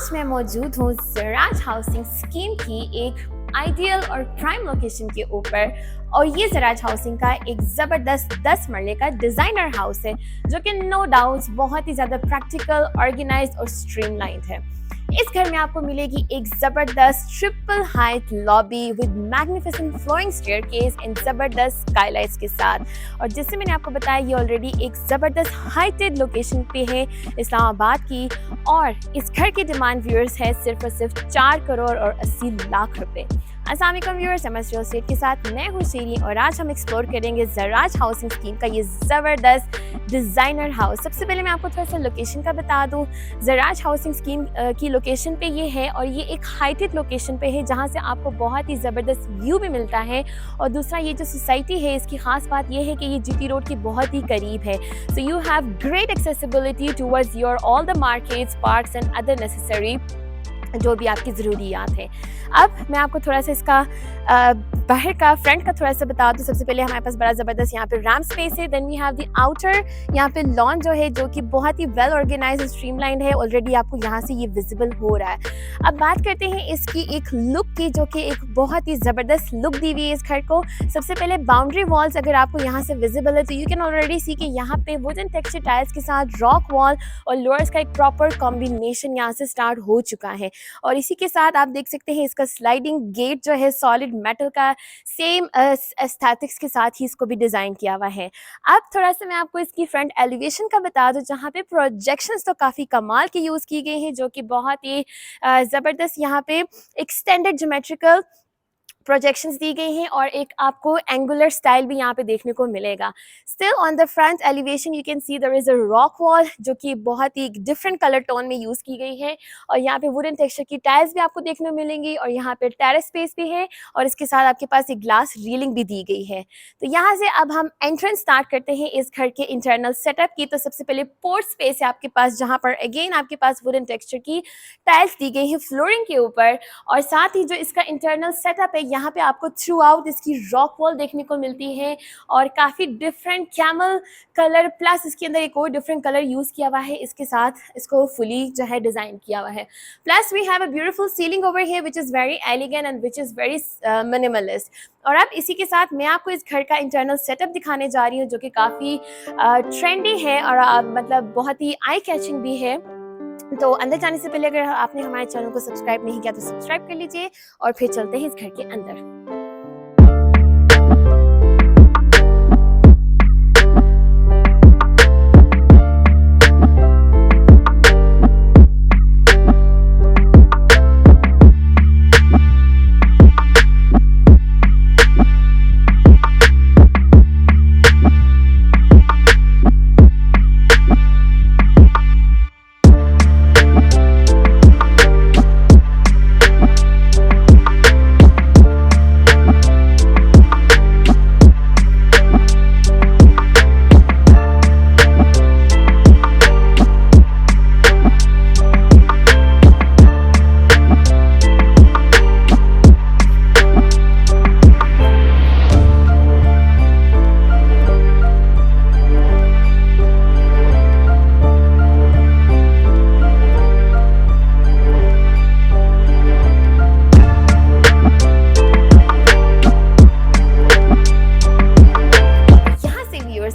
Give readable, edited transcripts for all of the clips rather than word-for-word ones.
आज मैं मौजूद हूँ ज़राज हाउसिंग स्कीम की एक आइडियल और प्राइम लोकेशन के ऊपर और ये ज़राज हाउसिंग का एक ज़बरदस्त 10 मरले का डिज़ाइनर हाउस है जो कि नो डाउट्स बहुत ही ज़्यादा प्रैक्टिकल, ऑर्गेनाइज्ड और स्ट्रीमलाइंड है। इस घर में आपको मिलेगी एक ज़बरदस्त triple height lobby with magnificent flowing staircase and ज़बरदस्त स्काईलाइट्स के साथ। और जैसे मैंने आपको बताया ये ऑलरेडी एक ज़बरदस्त हाइटेड लोकेशन पे है इस्लामाबाद की और इस घर की डिमांड व्यूअर्स है सिर्फ और सिर्फ 4 करोड़ और 80 लाख रुपए। अस्सलाम वालेकुम व्यूअर्स, एमएस रियल एस्टेट के साथ मैं हूँ शीरी और आज हम एक्सप्लोर करेंगे ज़राज हाउसिंग स्कीम का ये ज़बरदस्त डिज़ाइनर हाउस। सबसे पहले मैं आपको थोड़ा सा लोकेशन का बता दूँ। ज़राज हाउसिंग स्कीम की लोकेशन पे ये है और ये एक हाइटेड लोकेशन पे है जहाँ से आपको बहुत ही ज़बरदस्त व्यू भी मिलता है। और दूसरा ये जो सोसाइटी है इसकी ख़ास बात ये है कि ये जीटी रोड के बहुत ही करीब है। So you have great accessibility towards your all the markets, parks and other necessary जो भी आपकी ज़रूरियात है। अब मैं आपको थोड़ा सा इसका बाहर का फ्रंट का थोड़ा सा बता दूँ। सबसे पहले हमारे पास बड़ा ज़बरदस्त यहाँ पे रैम्प स्पेस है। Then we have the outer यहाँ पे लॉन जो है जो कि बहुत ही वेल ऑर्गेनाइज स्ट्रीमलाइंड है। ऑलरेडी आपको यहाँ से ये विजिबल हो रहा है। अब बात करते हैं इसकी एक लुक की जो कि एक बहुत ही ज़बरदस्त लुक दी हुई है इस घर को। सबसे पहले बाउंड्री वॉल्स अगर आपको यहाँ से विजिबल है तो यू कैन ऑलरेडी सी कि यहाँ पे वुडन टेक्सचर टाइल्स के साथ रॉक वॉल और लोअर्स का एक प्रॉपर कॉम्बिनेशन यहाँ से स्टार्ट हो चुका है। और इसी के साथ आप देख सकते हैं इसका स्लाइडिंग गेट जो है सॉलिड मेटल का सेम एस्थेटिक्स के साथ ही इसको भी डिज़ाइन किया हुआ है। अब थोड़ा सा मैं आपको इसकी फ्रंट एलिवेशन का बता दूं जहाँ पे प्रोजेक्शंस तो काफ़ी कमाल की यूज़ की गई हैं जो कि बहुत ही ज़बरदस्त यहाँ पे एक्सटेंडेड ज्योमेट्रिकल प्रोजेक्शंस दी गई हैं और एक आपको एंगुलर स्टाइल भी यहाँ पे देखने को मिलेगा। Still on the front elevation you can see there is a rock wall जो कि बहुत ही डिफरेंट कलर टोन में यूज़ की गई है और यहाँ पे वुडन टेक्सचर की टाइल्स भी आपको देखने को मिलेंगी और यहाँ पे टेरेस स्पेस भी है और इसके साथ आपके पास एक ग्लास रीलिंग भी दी गई है। तो यहाँ से अब हम एंट्रेंस स्टार्ट करते हैं इस घर के इंटरनल सेटअप की। तो सबसे पहले पोर्ट स्पेस है आपके पास जहाँ पर अगेन आपके पास वुडन टेक्सचर की टाइल्स दी गई है फ्लोरिंग के ऊपर और साथ ही जो इसका इंटरनल सेटअप है यहाँ पे आपको थ्रू आउट इसकी रॉक वॉल देखने को मिलती है और काफ़ी डिफरेंट कैमल कलर प्लस इसके अंदर एक और डिफरेंट कलर यूज़ किया हुआ है। इसके साथ इसको फुली जो है डिज़ाइन किया हुआ है। Plus we have a beautiful ceiling over here which is very elegant and which is very minimalist. और अब इसी के साथ मैं आपको इस घर का इंटरनल सेटअप दिखाने जा रही हूँ जो कि काफ़ी ट्रेंडी है और मतलब बहुत ही आई कैचिंग भी है। तो अंदर जाने से पहले अगर आपने हमारे चैनल को सब्सक्राइब नहीं किया तो सब्सक्राइब कर लीजिए और फिर चलते हैं इस घर के अंदर।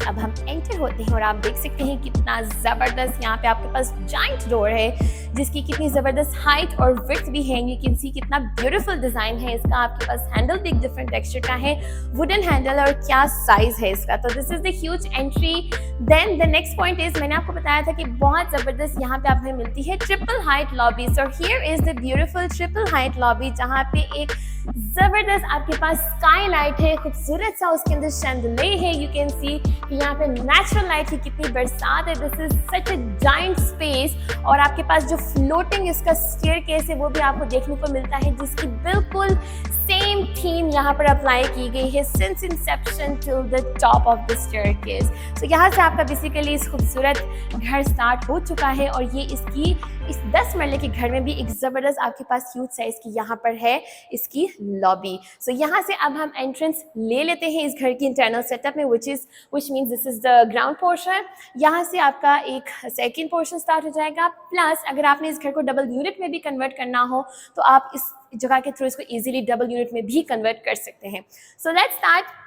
अब हम एंटर होते हैं और आप देख सकते हैं कितना ज़बरदस्त यहाँ पे आपके पास जाइंट डोर है जिसकी कितनी ज़बरदस्त हाइट और विड्थ भी है। यू कैन सी कितना ब्यूटीफुल डिज़ाइन है इसका। आपके पास हैंडल भी एक डिफरेंट टेक्सचर का है, वुडन हैंडल और क्या साइज है इसका। तो this is the huge entry. Then the next point is मैंने आपको बताया था कि बहुत ज़बरदस्त यहाँ पे आपको मिलती है triple height lobby. So here is the beautiful triple height lobby जहाँ पे एक ज़बरदस्त आपके पास स्काई लाइट है, खूबसूरत सा उसके अंदर शैंडलियर है। यू कैन सी कि यहाँ पे नेचुरल लाइट की कितनी बरसात है। This is such a giant space और आपके पास जो फ्लोटिंग इसका स्टेयरकेस है वो भी आपको देखने को मिलता है जिसकी बिल्कुल सेम थीम यहाँ पर अप्लाई की गई है since Inception till the top of the staircase. तो यहाँ से आपका बेसिकली इस खूबसूरत घर स्टार्ट हो चुका है और ये इसकी इस 10 मरले के घर में भी एक ज़बरदस्त आपके पास ह्यूज साइज़ की यहाँ पर है इसकी लॉबी। सो यहाँ से अब हम एंट्रेंस ले लेते हैं इस घर की इंटरनल सेटअप में, which means this is the ground portion. यहाँ से आपका एक सेकेंड पोर्शन स्टार्ट हो जाएगा। प्लस अगर आपने इस घर को डबल यूनिट में भी कन्वर्ट करना हो तो आप इस जगह के थ्रू इसको इजीली डबल यूनिट में भी कन्वर्ट कर सकते हैं। So let's start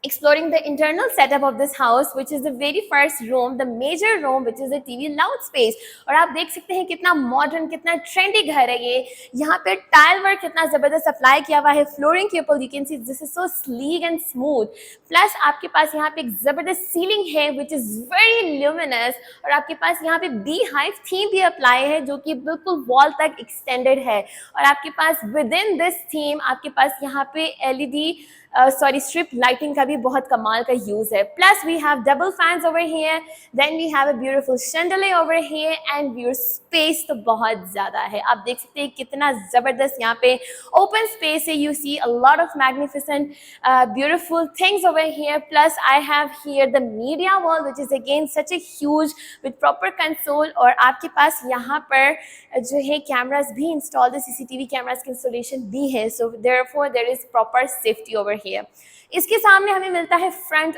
exploring the internal setup of this house, which is the very first room, the major room, which is the TV loud space। और आप देख सकते हैं कितना मॉडर्न, कितना ट्रेंडी घर है ये। यहाँ पे टाइल वर्क कितना जबरदस्त अप्लाई किया हुआ है फ्लोरिंग के ऊपर। You can see this is so sleek and smooth. Plus आपके पास यहाँ पे एक जबरदस्त सीलिंग है विच इज वेरी ल्यूमिनस, और आपके पास यहाँ पे बी हाइव थीम भी अप्लाई है जो कि बिल्कुल वॉल तक एक्सटेंडेड है। और आपके पास विद इन दिस थीम आपके पास यहाँ पे LED स्ट्रिप लाइटिंग का भी बहुत कमाल का यूज है। Plus we have double fans over here, then we have a beautiful chandelier over here, and viewer space तो बहुत ज्यादा है। आप देख सकते हैं कितना जबरदस्त यहाँ पे ओपन स्पेस है। You see a lot of magnificent beautiful things over here. Plus I have here the media wall which is again such a huge with proper console, और आपके पास यहाँ पर जो है कैमरास भी इंस्टॉल्ड है, CCTV कैमरास की इंस्टॉलेशन भी है। So therefore there is proper safety over here. इसके सामने हमें मिलता है फ्रंट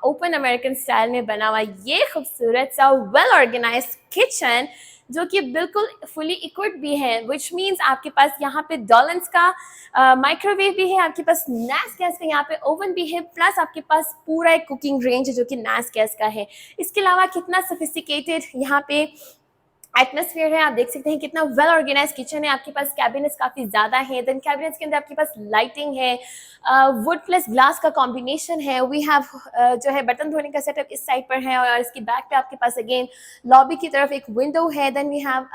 ओपन अमेरिकन स्टाइल में बना हुआ ये खूबसूरत सा वेल ऑर्गेनाइज्ड किचन, जो कि बिल्कुल फुली इक्विप्ड भी है, विच मीन्स आपके पास यहाँ पे डॉलन्स का माइक्रोवेव भी है, आपके पास नैस गैस का यहाँ पे ओवन भी है, प्लस आपके पास पूरा एक कुकिंग रेंज है जो कि नैस गैस का है। इसके अलावा कितना सोफिस्टिकेटेड यहाँ पे एटमॉस्फेयर है। आप देख सकते हैं कितना वेल ऑर्गेनाइज किचन है। आपके पास कैबिनेट्स काफ़ी ज़्यादा है, देन कैबिनेट्स के अंदर आपके पास लाइटिंग है, वुड प्लस ग्लास का कॉम्बिनेशन है। वी हैव जो है बर्तन धोने का सेटअप इस साइड पर है, और इसकी बैक पे आपके पास अगेन लॉबी की तरफ एक विंडो है। Then we have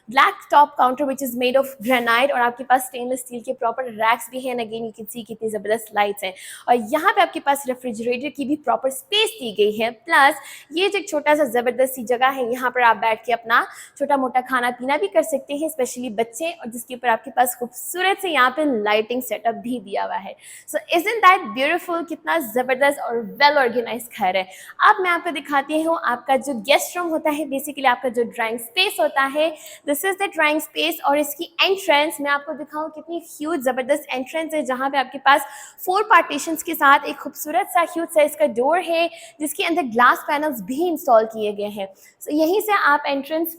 black top counter which is made of granite, और आपके पास स्टेनलेस स्टील के प्रॉपर रैक्स भी हैं। अगेन यू कैन सी कितनी ज़बरदस्त लाइट्स हैं, और यहाँ पे आपके पास रेफ्रिजरेटर की भी प्रॉपर स्पेस दी गई है। प्लस ये जो एक छोटा सा ज़बरदस्त सी जगह है, यहाँ पर आप बैठ के अपना छोटा मोटा खाना पीना भी कर सकते हैं, स्पेशली बच्चे, और जिसके ऊपर आपके पास खूबसूरत से यहाँ पे लाइटिंग सेटअप भी दिया हुआ है। सो इज़न्ट दैट ब्यूटीफुल? कितना ज़बरदस्त और वेल ऑर्गेनाइज घर है। अब मैं आपको दिखाती हूँ आपका जो गेस्ट रूम होता है, बेसिकली आपका जो ड्राइंग स्पेस होता है, this is the drawing space. और इसकी एंट्रेंस मैं आपको दिखाऊँ कितनी ह्यूज ज़बरदस्त एंट्रेंस है, जहाँ पे आपके पास 4 पार्टीशंस के साथ एक खूबसूरत सा ह्यूज साइज का डोर है, जिसके अंदर ग्लास पैनल्स भी इंस्टॉल किए गए हैं। सो यहीं से आप एंट्रेंस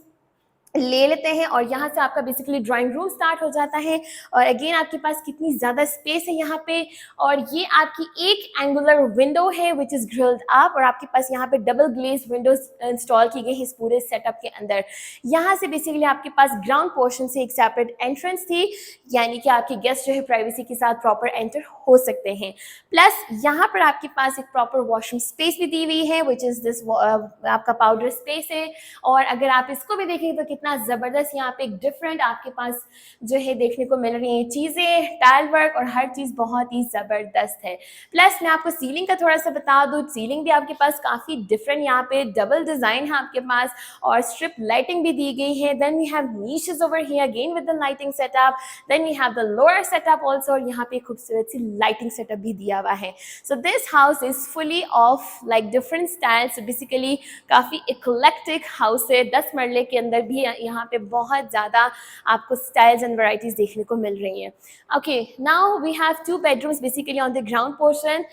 ले लेते हैं, और यहाँ से आपका बेसिकली ड्राइंग रूम स्टार्ट हो जाता है। और अगेन आपके पास कितनी ज़्यादा स्पेस है यहाँ पे, और ये आपकी एक एंगुलर विंडो है विच इज़ ग्रिल्ड अप, और आपके पास यहाँ पे डबल ग्लेज विंडोज इंस्टॉल की गई है इस पूरे सेटअप के अंदर। यहाँ से बेसिकली आपके पास ग्राउंड पोर्शन से एक सेपरेट एंट्रेंस थी, यानी कि आपके गेस्ट जो है प्राइवेसी के साथ प्रॉपर एंटर हो सकते हैं। प्लस यहाँ पर आपके पास एक प्रॉपर वॉशरूम स्पेस भी दी हुई है, विच इज़ दिस आपका पाउडर स्पेस है। और अगर आप इसको भी देखें तो कितना ज़बरदस्त यहाँ पे एक डिफरेंट आपके पास जो है देखने को मिल रही हैं चीज़ें, टाइल वर्क, और हर चीज़ बहुत ही ज़बरदस्त है। प्लस मैं आपको सीलिंग का थोड़ा सा बता दूँ, सीलिंग भी आपके पास काफ़ी डिफरेंट, यहाँ पे डबल डिज़ाइन है आपके पास, और स्ट्रिप लाइटिंग भी दी गई है। Then we have niches over here again with the lighting setup, then we have the lower setup also, और यहाँ पे खूबसूरत सी लाइटिंग सेटअप भी दिया हुआ है। So this house is fully of like different styles, basically काफ़ी इक्लेक्टिक हाउस है। 10 मरले के अंदर भी यहाँ पे बहुत ज़्यादा आपको स्टाइल्स एंड वैराइटीज़ देखने को मिल रही हैं। Okay, now we have 2 bedrooms basically on the ground portion,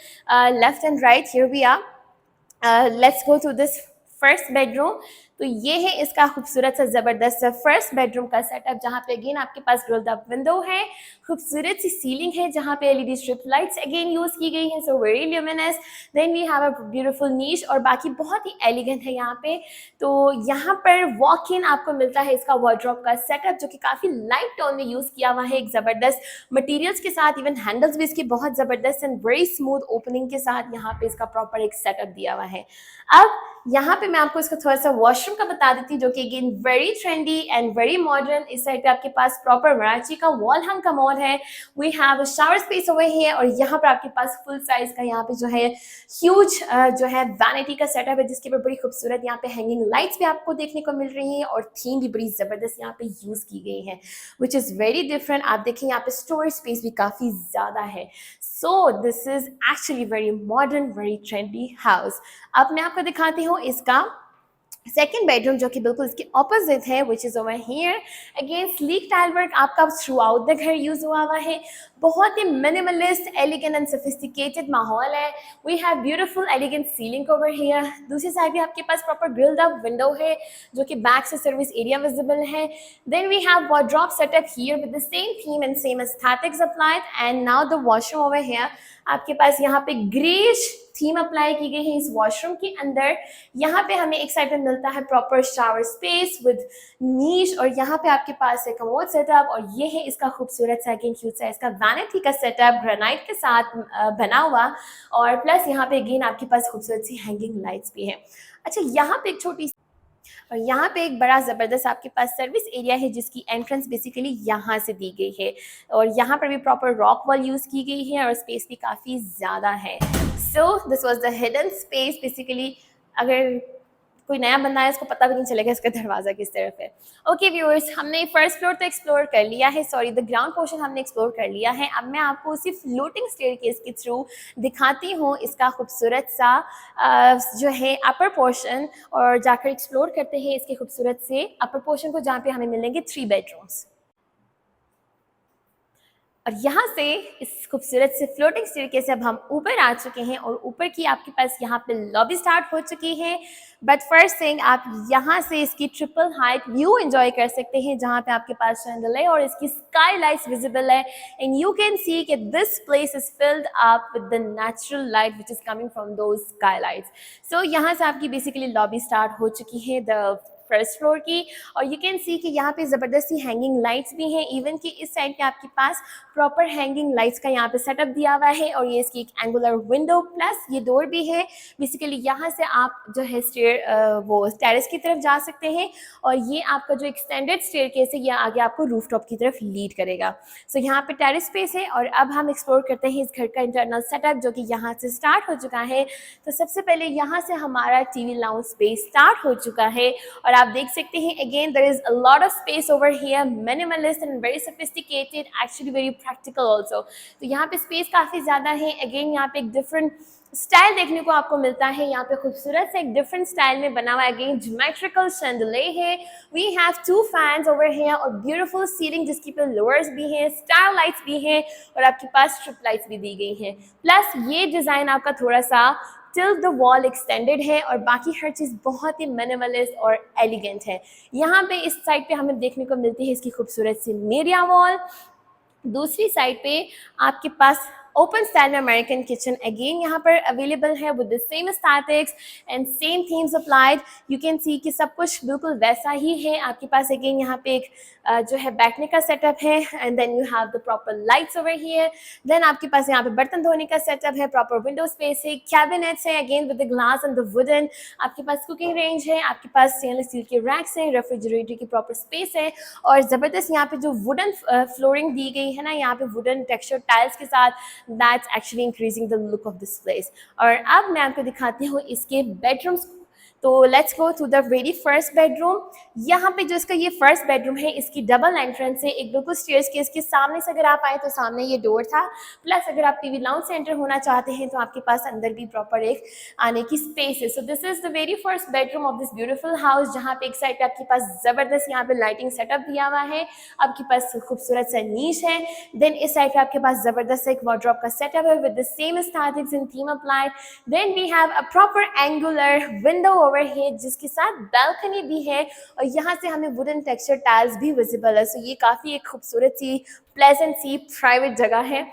left and right. Here we are. Let's go to this first bedroom. तो ये है इसका खूबसूरत सा ज़बरदस्त फर्स्ट बेडरूम का सेटअप, जहाँ पे अगेन आपके पास ग्रिल्ड अप विंडो है, खूबसूरत सी सीलिंग है जहाँ पे LED strip lights again use की गई हैं, so very luminous. Then we have a beautiful niche, और बाकी बहुत ही एलिगेंट है यहाँ पे। तो यहाँ पर वॉक इन आपको मिलता है इसका वार्डरोब का सेटअप, जो कि काफ़ी लाइट टोन में यूज़ किया हुआ है, एक ज़बरदस्त मटीरियल्स के साथ, इवन हैंडल्स भी इसके बहुत ज़बरदस्त एंड वेरी स्मूथ ओपनिंग के साथ यहाँ पे इसका प्रॉपर एक सेटअप दिया हुआ है। अब यहाँ पे मैं आपको इसका थोड़ा सा वॉशरूम का बता देती हूँ, जो कि again very trendy and very modern. इस साइड पे आपके पास प्रॉपर वराची का वॉल हंग कमोड है। We have a shower space over here, और यहाँ पर आपके पास फुल साइज का यहाँ पे जो है ह्यूज जो है वैनिटी का सेटअप है, जिसके ऊपर बड़ी खूबसूरत यहाँ पे हैंगिंग लाइट्स भी आपको देखने को मिल रही हैं, और थीम भी बड़ी जबरदस्त यहाँ पे यूज की गई है, विच इज वेरी डिफरेंट। आप देखें यहाँ पे स्टोरेज स्पेस भी काफी ज्यादा है। So this is actually very modern, very trendy house. अब मैं आपको दिखाती हूँ इसका सेकेंड बेडरूम जो कि बिल्कुल इसके ऑपोजिट है, which is over here. Again sleek tile work आपका थ्रू आउट द घर यूज हुआ हुआ है। बहुत ही मिनिमलिस्ट, एलिगेंट एंड सोफिस्टिकेटेड माहौल है। We have beautiful elegant ceiling over here. दूसरी साइड भी आपके पास प्रॉपर ग्रिल्ड अप विंडो है जो कि बैक से सर्विस एरिया विजिबल है। Then we have wardrobe setup here with the same theme and same aesthetics applied. And now the washroom over here. आपके पास यहाँ पे ग्रेश थीम अप्लाई की गई है इस वॉशरूम के अंदर। यहाँ पे हमें एक साइड में मिलता है प्रॉपर शावर स्पेस विद नीश, और यहाँ पे आपके पास है कमोड सेटअप, और ये है इसका खूबसूरत सा क्यूट सा इसका वैनिटी का सेटअप ग्रेनाइट के साथ बना हुआ। और प्लस यहाँ पे अगेन आपके पास खूबसूरत सी हैंगिंग लाइट्स भी है। अच्छा, यहाँ पे एक छोटी, और यहाँ पे एक बड़ा ज़बरदस्त आपके पास सर्विस एरिया है जिसकी एंट्रेंस बेसिकली यहाँ से दी गई है, और यहाँ पर भी प्रॉपर रॉक वॉल यूज़ की गई है और स्पेस भी काफ़ी ज़्यादा है। So this was the hidden space basically. अगर कोई नया बंदा है उसको पता भी नहीं चलेगा इसका दरवाज़ा किस तरफ है। ओके व्यूअर्स, हमने फर्स्ट फ्लोर तो एक्सप्लोर कर लिया है, सॉरी द ग्राउंड पोर्शन हमने एक्सप्लोर कर लिया है। अब मैं आपको उसी फ्लोटिंग स्टेयरकेस के थ्रू दिखाती हूँ इसका खूबसूरत सा जो है अपर पोर्शन, और जाकर एक्सप्लोर करते हैं इसके खूबसूरत से अपर पोर्शन को, जहाँ पे हमें मिलेंगे 3 बेडरूम्स। और यहाँ से इस खूबसूरत से फ्लोटिंग स्टेयरकेस से अब हम ऊपर आ चुके हैं, और ऊपर की आपके पास यहाँ पे लॉबी स्टार्ट हो चुकी है। बट फर्स्ट थिंग, आप यहाँ से इसकी ट्रिपल हाइट व्यू एंजॉय कर सकते हैं, जहाँ पे आपके पास शैंडलियर और इसकी स्काई लाइट्स विजिबल है। एंड यू कैन सी कि this place is filled up with the natural light which is coming from those sky lights. So यहाँ से आपकी बेसिकली लॉबी स्टार्ट हो चुकी है द फर्स्ट फ्लोर की, और यू कैन सी कि यहाँ पे ज़बरदस्ती हैंगिंग लाइट्स भी हैं। इवन कि इस साइड पे आपके पास प्रॉपर हैंगिंग लाइट्स का यहाँ पे सेटअप दिया हुआ है, और ये इसकी एक एंगुलर विंडो प्लस ये डोर भी है। बेसिकली यहाँ से आप जो है वो टेरेस की तरफ जा सकते हैं, और ये आपका जो एक्सटेंडेड स्टेयरकेस है ये आगे आपको रूफटॉप की तरफ लीड करेगा। सो यहाँ पे टेरेस स्पेस है, और अब हम एक्सप्लोर करते हैं इस घर का इंटरनल सेटअप जो कि यहाँ से स्टार्ट हो चुका है। तो सबसे पहले यहाँ से हमारा टीवी लाउंज स्पेस स्टार्ट हो चुका है, और आप देख सकते हैं again there is a lot of space over here, minimalist and very sophisticated, actually very practical also. तो यहाँ पे स्पेस काफ़ी ज़्यादा है। अगेन यहाँ पे एक डिफरेंट स्टाइल देखने को आपको मिलता है। यहाँ पे खूबसूरत से एक डिफरेंट स्टाइल में बना हुआ है, अगेन ज्योमेट्रिकल शैंडलियर है। We have 2 fans over here, और ब्यूटीफुल सीलिंग जिसकी पे लोअर्स भी हैं, स्टार लाइट्स भी हैं, और आपके पास स्ट्रिप लाइट्स भी दी गई हैं। प्लस ये डिज़ाइन आपका थोड़ा सा टिल द वॉल एक्सटेंडेड है, और बाकी हर चीज़ बहुत ही मिनिमलिस्ट और एलिगेंट है। यहाँ पे इस साइड पे हमें देखने को मिलती है इसकी खूबसूरत सी मीडिया वॉल। दूसरी साइड पे आपके पास ओपन स्टाइल में अमेरिकन किचन अगेन यहाँ पर अवेलेबल है with the same aesthetics and same themes applied. You can see कि सब कुछ बिल्कुल वैसा ही है। आपके पास अगेन यहाँ पे एक जो है बैठने का सेटअप है, and then you have the proper lights over here. Then आपके पास यहाँ पे बर्तन धोने का सेटअप है, प्रॉपर विंडो स्पेस है, कैबिनेट्स है again with the glass and the wooden. आपके पास कुकिंग रेंज है, आपके पास स्टेनलेस स्टील के रैक्स हैं, रेफ्रिजरेटर की प्रॉपर स्पेस है, और ज़बरदस्त यहाँ पे जो वुडन फ्लोरिंग दी गई है ना, यहाँ पे वुडन टेक्सचर टाइल्स के साथ, that's actually increasing the look of this place। और अब मैं आपको दिखाती हूँ इसके बेडरूम्स। तो let's go to the very first bedroom. यहाँ पे जो इसका ये फर्स्ट बेडरूम है, इसकी डबल एंट्रेंस है, एक बिल्कुल स्टेयर्स के इसके सामने से अगर आप आए तो सामने ये डोर था, प्लस अगर आप टीवी लाउंज से एंटर होना चाहते हैं तो आपके पास अंदर भी प्रॉपर एक आने की स्पेस है। So this is the very first bedroom of this beautiful house, जहाँ पे एक साइड पे आपके पास जबरदस्त यहाँ पे लाइटिंग सेटअप दिया हुआ है, आपके पास खूबसूरत सा नीश है। देन इस साइड पे आपके पास जबरदस्त एक वार्डरोब का सेटअप है with the same aesthetics and theme applied. Then we have a proper angular window over है जिसके साथ बालकनी भी है, और यहाँ से हमें वुडन टेक्सचर टाइल्स भी विजिबल है। सो ये काफ़ी एक खूबसूरत सी प्लेजेंट सी प्राइवेट जगह है।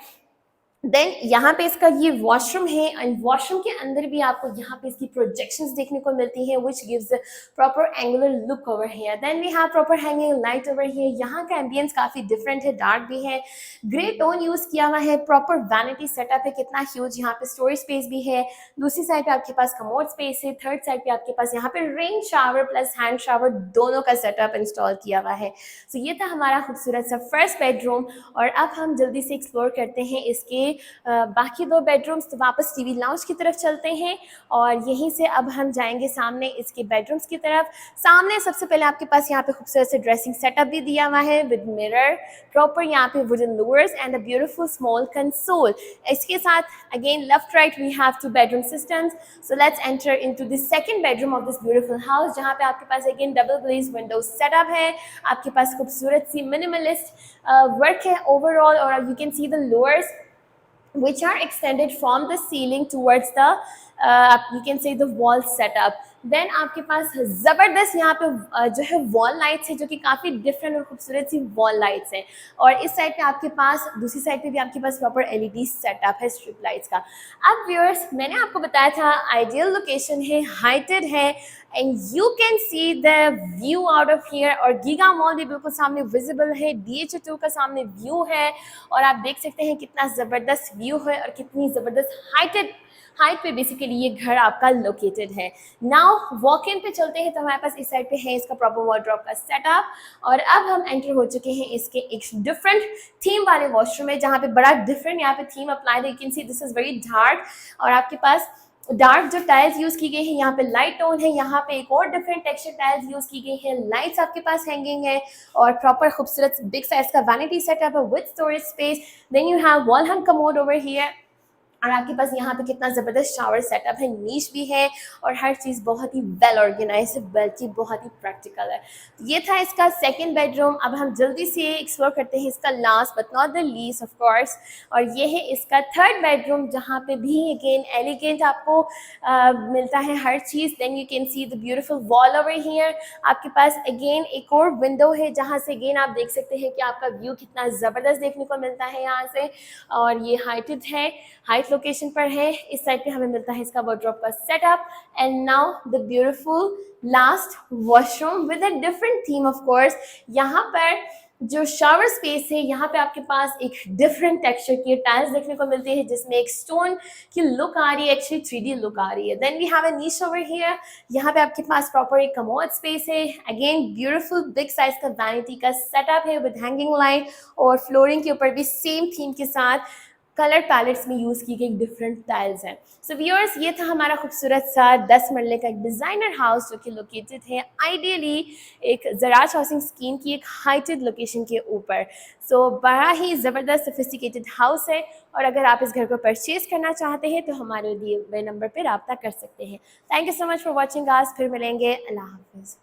देन यहाँ पे इसका ये वॉशरूम है, एंड वॉशरूम के अंदर भी आपको यहाँ पे इसकी प्रोजेक्शंस देखने को मिलती है which gives proper angular look over here. Then we have proper hanging light over here. यहाँ का एम्बियंस काफ़ी डिफरेंट है, डार्क भी है, ग्रे टोन यूज़ किया हुआ है, प्रॉपर वैनिटी सेटअप है, कितना ह्यूज यहाँ पे स्टोरेज स्पेस भी है। दूसरी साइड पे आपके पास कमोड स्पेस है, थर्ड साइड पे आपके पास यहाँ पे rain shower plus hand shower दोनों का सेटअप इंस्टॉल किया हुआ है। सो ये था हमारा खूबसूरत सा फर्स्ट बेडरूम, और अब हम जल्दी से एक्सप्लोर करते हैं इसके बाकी 2 बेडरूम्स, तो वापस टीवी लाउंज की तरफ चलते हैं और यहीं से अब हम जाएंगे सामने इसके बेडरूम्स की तरफ। सामने सबसे पहले आपके पास यहाँ पे खूबसूरत से ड्रेसिंग सेटअप भी दिया हुआ है विद मिरर, प्रॉपर यहाँ पे wooden louvres and a beautiful small console. इसके साथ again left right we have 2 bedroom systems. So let's enter into the second bedroom of this beautiful house, जहाँ पे आपके पास again double glaze window setup है। आपके पास खूबसूरत सी मिनिमलिस्ट वर्क है ओवरऑल, और you can see the louvres which are extended from the ceiling towards the you can say the wall setup. Then आपके पास ज़बरदस्त यहाँ पे जो है वॉल लाइट्स है, जो कि काफ़ी डिफरेंट और खूबसूरत सी वॉल लाइट्स हैं। और इस साइड पे आपके पास, दूसरी साइड पे भी आपके पास प्रॉपर एलईडी सेटअप है स्ट्रिप लाइट्स का। अब व्यूअर्स, मैंने आपको बताया था आइडियल लोकेशन है, हाइटेड है, and you can see the view out of here. और गीगा मॉल भी बिल्कुल सामने विजिबल है, DH2 का सामने व्यू है, और आप देख सकते हैं कितना ज़बरदस्त व्यू है और कितनी ज़बरदस्त हाइट पे बेसिकली ये घर आपका लोकेटेड है। नाउ वॉक इन पे चलते हैं, तो हमारे पास इस साइड पे है इसका प्रॉपर वार्डरोब का सेटअप। और अब हम एंटर हो चुके हैं इसके एक डिफरेंट थीम वाले वॉशरूम में, जहाँ पे बड़ा डिफरेंट यहाँ पे थीम अप्लाइड है। You can see this is very dark, और आपके पास डार्क जो टाइल्स यूज की गई है, यहाँ पे लाइट टोन है, यहाँ पे एक और डिफरेंट टेक्सचर टाइल्स यूज की गई है, लाइट्स आपके पास हैंगिंग है, और प्रॉपर खूबसूरत बिग साइज का वैनिटी सेटअप है with storage space. Then you have wall hung commode over here, और आपके पास यहाँ पे कितना ज़बरदस्त शावर सेटअप है, नीश भी है, और हर चीज़ बहुत ही वेल ऑर्गेनाइज है, बल्कि बहुत ही प्रैक्टिकल है। तो ये था इसका सेकंड बेडरूम। अब हम जल्दी से एक्सप्लोर करते हैं इसका last but not the least of course, और ये है इसका थर्ड बेडरूम, जहाँ पे भी अगेन एलिगेंट आपको मिलता है हर चीज़। Then you can see the beautiful wall over here. आपके पास अगेन एक और विंडो है, जहाँ से अगेन आप देख सकते हैं कि आपका व्यू कितना ज़बरदस्त देखने को मिलता है यहाँ से, और ये हाइटेड है, हाइट लोकेशन पर है। इस साइड पे हमें मिलता है इसका वार्डरोब का setup. And now the beautiful last washroom with a different theme of course. यहाँ पर जो शावर स्पेस है, यहाँ पे आपके पास एक डिफरेंट टेक्सचर की टाइल्स देखने को मिलती है, जिसमें एक स्टोन की लुक आ रही है, एक्चुअली 3D लुक आ रही है। Then we have a niche over here, यहाँ पे आपके पास प्रॉपर एक कमोड स्पेस है। अगेन ब्यूटीफुल बिग साइज का वैनिटी का सेटअप है विद हैंगिंग लाइट, और फ्लोरिंग के ऊपर भी सेम थीम के साथ कलर पैलेट्स में यूज़ की गई डिफरेंट टाइल्स हैं। सो व्यूअर्स, ये था हमारा खूबसूरत सा 10 मरले का एक डिज़ाइनर हाउस, जो कि लोकेटेड है आइडियली एक ज़राज हाउसिंग स्कीम की एक हाइटेड लोकेशन के ऊपर। सो बड़ा ही ज़बरदस्त सोफिस्टिकेटेड हाउस है, और अगर आप इस घर को परचेज़ करना चाहते हैं तो हमारे दिए हुए नंबर पर रब्ता कर सकते हैं। Thank you so much for watching guys, फिर मिलेंगे। अल्लाह हाफिज़।